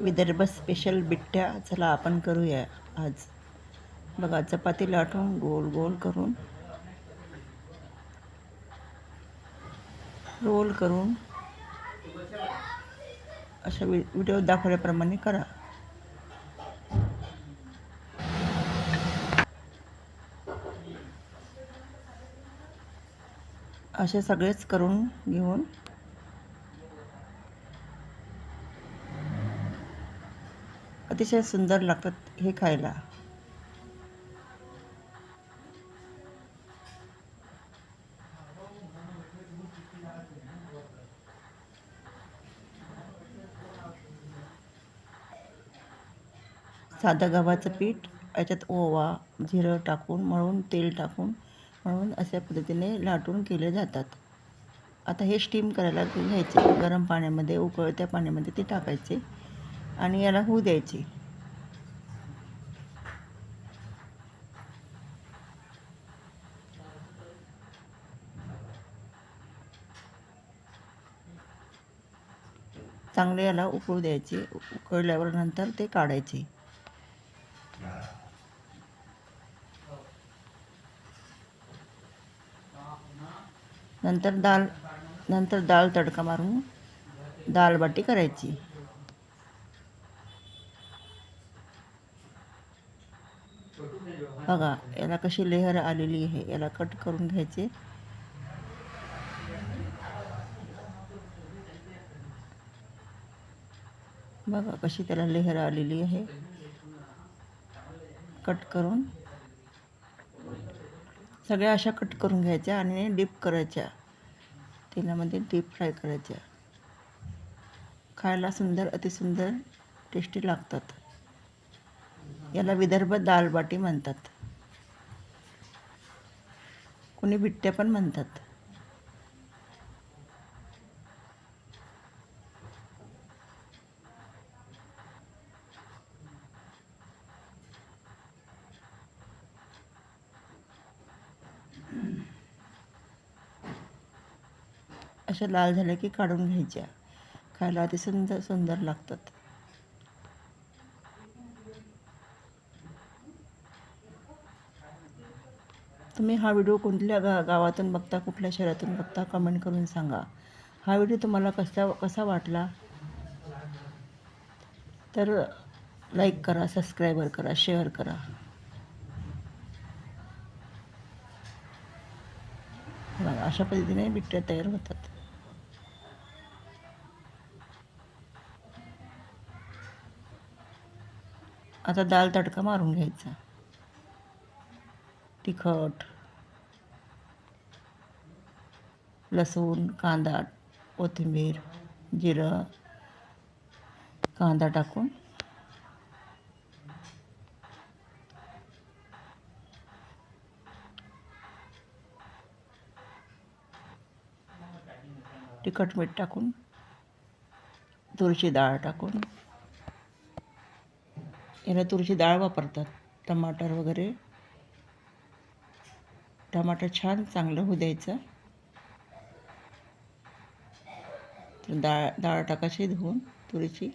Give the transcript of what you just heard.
Vidarbha special बिट्ट्या. चला आपण करूया आज. बघा, चपाती लाटून गोल गोल करून रोल करून अशा व्हिडिओ दाखवल्याप्रमाणे करा. असे सगळेच करून घेऊन अतिशय सुंदर लागतात हे खायला. साधं गव्हाचं पीठ, याच्यात ओवा जिरं टाकून मळून, तेल टाकून मळून अशा पद्धतीने लाटून केले जातात. आता हे स्टीम करायला घ्यायचे. गरम पाण्यामध्ये, उकळत्या पाण्यामध्ये ते टाकायचे आणि याला होऊ द्यायचे. चांगले याला उकळू द्यायचे. उकळल्यावर नंतर ते काढायचे. नंतर डाळ तडका मारून दाल बाटी करायची. बघा, याला कशी लेहर आलेली आहे. याला कट करून घ्यायचे. बघा कशी त्याला लेहर आलेली आहे. कट करून सगळ्या अशा कट करून घ्यायच्या आणि डीप करायच्या. तेलामध्ये डीप फ्राय करायच्या. खायला सुंदर, अतिसुंदर टेस्टी लागतात. याला विदर्भ दाल बाटी म्हणतात. कोणी बिट्ट्या पण म्हणतात. अशा लाल झाल्या की काढून घ्यायच्या. खायला अतिसुंदर सुंदर लागतात. तुम्ही हा व्हिडिओ कोणत्या गावातून बघता, कुठल्या शहरातून बघता, कमेंट करून सांगा. हा व्हिडिओ तुम्हाला कसा वाटला तर लाईक करा, सबस्क्राईबर करा, शेअर करा. अशा पद्धतीने बिट्ट्या तयार होतात. आता दाल तडका मारून घ्यायचा. तिखट, लसूण, कांदा, कोथिंबीर, जिरं, कांदा टाकून तिखट मीठ टाकून तुरीची डाळ टाकून, याला तुरीची डाळ वापरतात. टमाटर वगैरे, टमाटर छान चांगलं होऊ द्यायचं. डाळ टाकायची धुवून तुरीची.